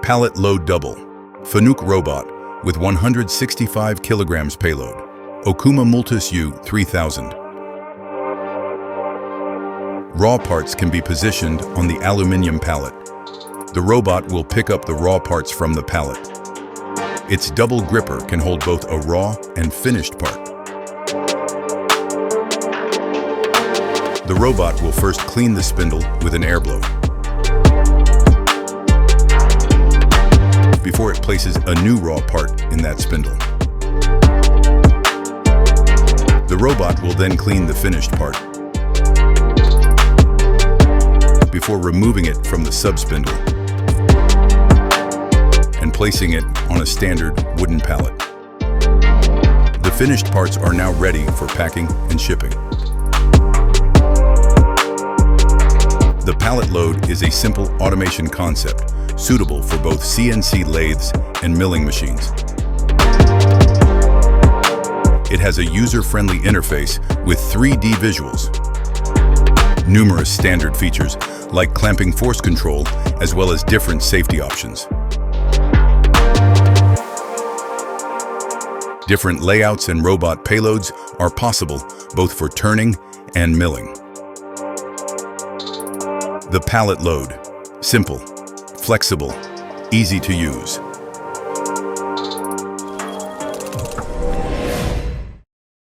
Pallet Load Double, Fanuc robot with 165 kilograms payload. Okuma Multus U3000. Raw parts can be positioned on the aluminum pallet. The robot will pick up the raw parts from the pallet. Its double gripper can hold both a raw and finished part. The robot will first clean the spindle with an air blow before it places a new raw part in that spindle. The robot will then clean the finished part before removing it from the sub-spindle and placing it on a standard wooden pallet. The finished parts are now ready for packing and shipping. The pallet load is a simple automation concept suitable for both CNC lathes and milling machines. It has a user-friendly interface with 3D visuals, numerous standard features like clamping force control, as well as different safety options. Different layouts and robot payloads are possible both for turning and milling. The pallet load: simple, flexible, easy to use.